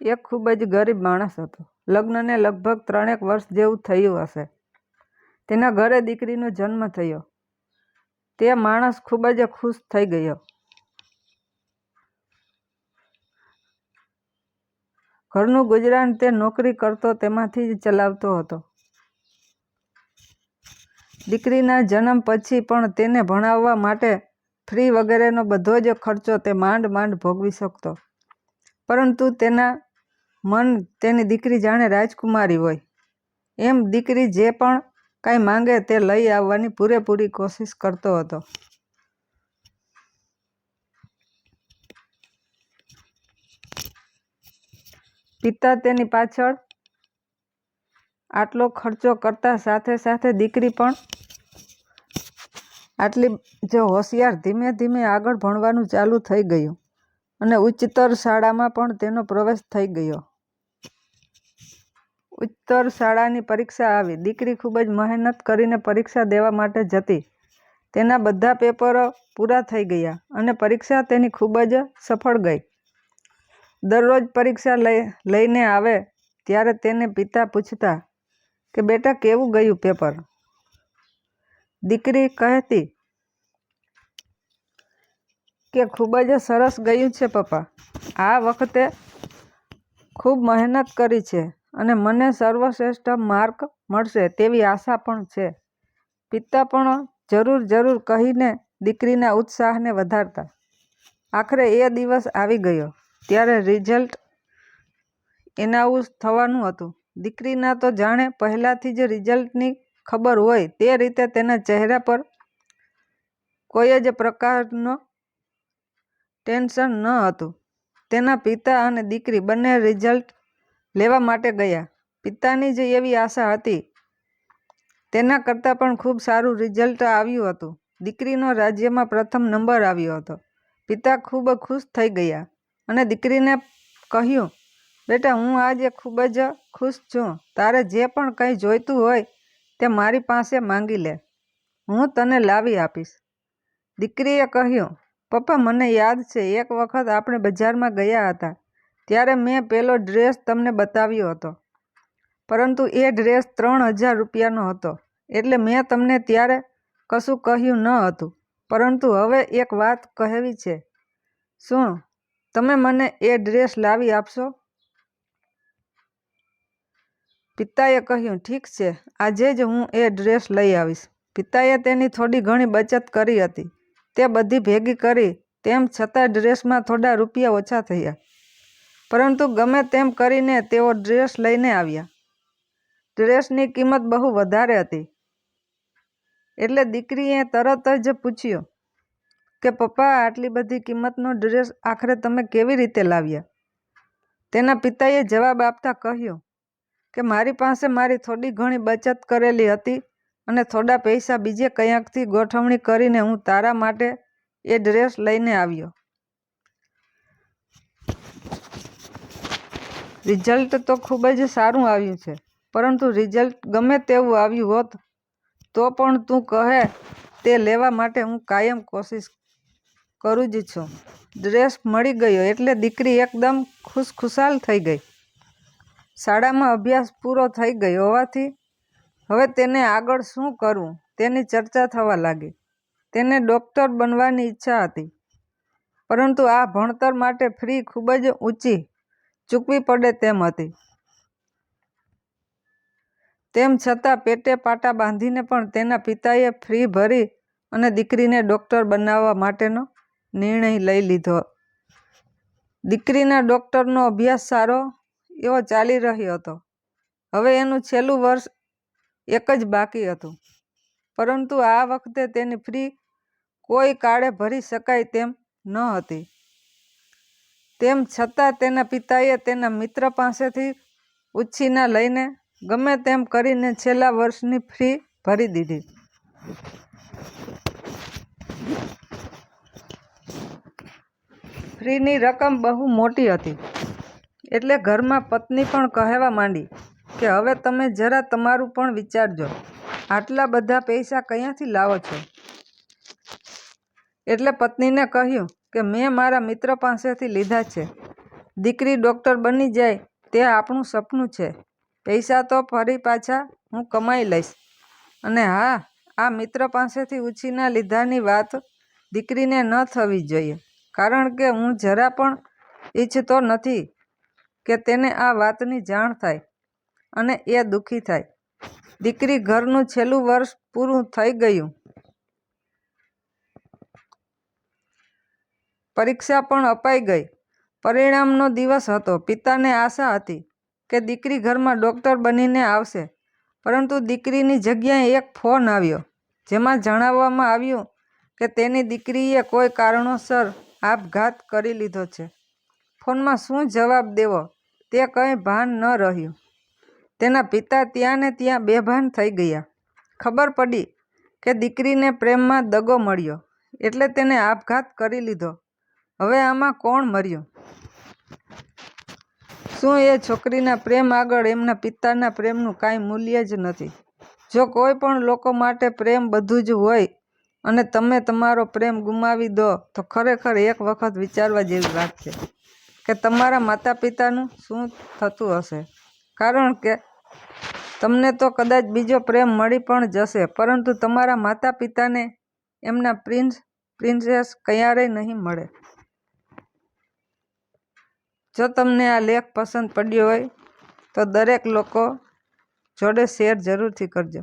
એક ખૂબ જ ગરીબ માણસ હતો. લગ્નને લગભગ 3 વર્ષ જેવું થયું હશે. તેના ઘરે દીકરીનો જન્મ થયો. તે માણસ ખૂબ જ ખુશ થઈ ગયો. ઘરનું ગુજરાન તે નોકરી કરતો તેમાંથી જ ચલાવતો હતો. દીકરીના જન્મ પછી પણ તેને ભણાવવા માટે ફી વગેરેનો બધો જ ખર્ચો તે માંડ માંડ ભોગવી શકતો. પરંતુ તેના મન તેની દીકરી જાણે રાજકુમારી હોય એમ દીકરી જે પણ કાંઈ માંગે તે લઈ આવવાની પૂરેપૂરી કોશિશ કરતો હતો. પિતા તેની પાછળ આટલો ખર્ચો કરતા સાથે સાથે દીકરી પણ આટલી જ હોશિયાર. ધીમે ધીમે આગળ ભણવાનું ચાલુ થઈ ગયું અને ઉચ્ચતર શાળામાં પણ તેનો પ્રવેશ થઈ ગયો. ઉચ્ચતર શાળાની પરીક્ષા આવી. દીકરી ખૂબ જ મહેનત કરીને પરીક્ષા દેવા માટે જતી. તેના બધા પેપરો પૂરા થઈ ગયા અને પરીક્ષા તેની ખૂબ જ સફળ ગઈ. દરરોજ પરીક્ષા લઈને આવે ત્યારે તેને પિતા પૂછતા કે બેટા કેવું ગયું પેપર? દીકરી કહેતી કે ખૂબ જ સરસ ગયું છે પપ્પા. આ વખતે ખૂબ મહેનત કરી છે અને મને સર્વશ્રેષ્ઠ માર્ક મળશે તેવી આશા પણ છે. પિતા પણ જરૂર જરૂર કહીને દીકરીના ઉત્સાહને વધારતા. આખરે એ દિવસ આવી ગયો ત્યારે રિઝલ્ટ એનાઉન્સ થવાનું હતું. દીકરીના તો જાણે પહેલાથી જ રિઝલ્ટની ખબર હોય તે રીતે તેના ચહેરા પર કોઈ જ પ્રકારનો ટેન્શન ન હતું. તેના પિતા અને દીકરી બંને રિઝલ્ટ લેવા માટે ગયા. પિતાની જ એવી આશા હતી. તેના કરતાં પણ ખૂબ સારું રિઝલ્ટ આવ્યું હતું. દીકરીનો રાજ્યમાં પ્રથમ નંબર આવ્યો હતો. પિતા ખૂબ ખુશ થઈ ગયા અને દીકરીને કહ્યું બેટા હું આજે ખૂબ જ ખુશ છું. તારે જે પણ કંઈ જોઈતું હોય તે મારી પાસે માંગી લે. હું તને લાવી આપીશ. દીકરીએ કહ્યું પપ્પા મને યાદ છે એક વખત આપણે બજારમાં ગયા હતા ત્યારે મેં પેલો ડ્રેસ તમને બતાવ્યો હતો. પરંતુ એ ડ્રેસ 3000 રૂપિયાનો હતો એટલે મેં તમને ત્યારે કશું કહ્યું ન હતું. પરંતુ હવે એક વાત કહેવી છે. શું તમે મને એ ડ્રેસ લાવી આપશો? પિતાએ કહ્યું ઠીક છે આજે જ હું એ ડ્રેસ લઈ આવીશ. પિતાએ તેની થોડી ઘણી બચત કરી હતી તે બધી ભેગી કરી. તેમ છતાં ડ્રેસમાં થોડા રૂપિયા ઓછા થયા. પરંતુ ગમે તેમ કરીને તેઓ ડ્રેસ લઈને આવ્યા. ડ્રેસની કિંમત બહુ વધારે હતી એટલે દીકરીએ તરત જ પૂછ્યું કે પપ્પા આટલી બધી કિંમતનો ડ્રેસ આખરે તમે કેવી રીતે લાવ્યા? તેના પિતાએ જવાબ આપતા કહ્યું કે મારી પાસે મારી થોડી ઘણી બચત કરેલી હતી અને થોડા પૈસા બીજે ક્યાંકથી ગોઠવણી કરીને હું તારા માટે એ ડ્રેસ લઈને આવ્યો. રિઝલ્ટ તો ખૂબ જ સારું આવ્યું છે પરંતુ રિઝલ્ટ ગમે તેવું આવ્યું હોત તો પણ તું કહે તે લેવા માટે હું કાયમ કોશિશ કરું જ છું. ડ્રેસ મળી ગયો એટલે દીકરી એકદમ ખુશખુશાલ થઈ ગઈ. શાળામાં અભ્યાસ પૂરો થઈ ગયો હોવાથી હવે તેને આગળ શું કરવું તેની ચર્ચા થવા લાગી. તેને ડૉક્ટર બનવાની ઈચ્છા હતી પરંતુ આ ભણતર માટે ફી ખૂબ જ ઊંચી ચૂકવી પડે તેમ હતી. તેમ છતાં પેટે પાટા બાંધીને પણ તેના પિતાએ ફી ભરી અને દીકરીને ડૉક્ટર બનાવવા માટેનો નિર્ણય લઈ લીધો. દીકરીના ડૉક્ટરનો અભ્યાસ સારો એવો ચાલી રહ્યો હતો. હવે એનું છેલ્લું વર્ષ એક જ બાકી હતું. પરંતુ આ વખતે તેની ફી કોઈ કાળે ભરી શકાય તેમ ન હતી. તેમ છતાં તેના પિતાએ તેના મિત્ર પાસેથી ઉછીના લઈને ગમે તેમ કરીને છેલ્લા વર્ષની ફી ભરી દીધી. ફીની રકમ બહુ મોટી હતી એટલે ઘરમાં પત્ની પણ કહેવા માંડી કે હવે તમે જરા તમારું પણ વિચારજો. આટલા બધા પૈસા ક્યાંથી લાવો છો? એટલે પત્નીને કહ્યું કે મેં મારા મિત્ર પાસેથી લીધા છે. દીકરી ડૉક્ટર બની જાય તે આપણું સપનું છે. પૈસા તો ફરી પાછા હું કમાઈ લઈશ. અને હા, આ મિત્ર પાસેથી ઉછીના લીધાની વાત દીકરીને ન થવી જોઈએ, કારણ કે હું જરા પણ ઈચ્છતો નથી કે તેને આ વાતની જાણ થાય અને એ દુઃખી થાય. દીકરી ઘરનું છેલ્લું વર્ષ પૂરું થઈ ગયું. પરીક્ષા પણ અપાઈ ગઈ. પરિણામનો દિવસ હતો. પિતાને આશા હતી કે દીકરી ઘરમાં ડૉક્ટર બનીને આવશે, પરંતુ દીકરીની જગ્યાએ એક ફોન આવ્યો, જેમાં જણાવવામાં આવ્યું કે તેની દીકરીએ કોઈ કારણોસર આપઘાત કરી લીધો છે. ફોનમાં શું જવાબ દેવો તે કંઈ ભાન ન રહ્યું. તેના પિતા ત્યાં ને ત્યાં બેભાન થઈ ગયા. ખબર પડી કે દીકરીને પ્રેમમાં દગો મળ્યો, એટલે તેને આપઘાત કરી લીધો. હવે આમાં કોણ મર્યું? શું એ છોકરીના પ્રેમ આગળ એમના પિતાના પ્રેમનું કાંઈ મૂલ્ય જ નથી? જો કોઈ પણ લોકો માટે પ્રેમ બધું જ હોય અને તમે તમારો પ્રેમ ગુમાવી દો, તો ખરેખર એક વખત વિચારવા જેવી વાત છે કે તમારા માતા પિતાનું શું થતું હશે. કારણ કે તમને તો કદાચ બીજો પ્રેમ મળી પણ જશે, પરંતુ તમારા માતા પિતાને એમના પ્રિન્સ પ્રિન્સેસ ક્યારેય નહીં મળે. જો તમને આ લેખ પસંદ પડ્યો હોય તો દરેક લોકો જોડે શેર જરૂરથી કરજો.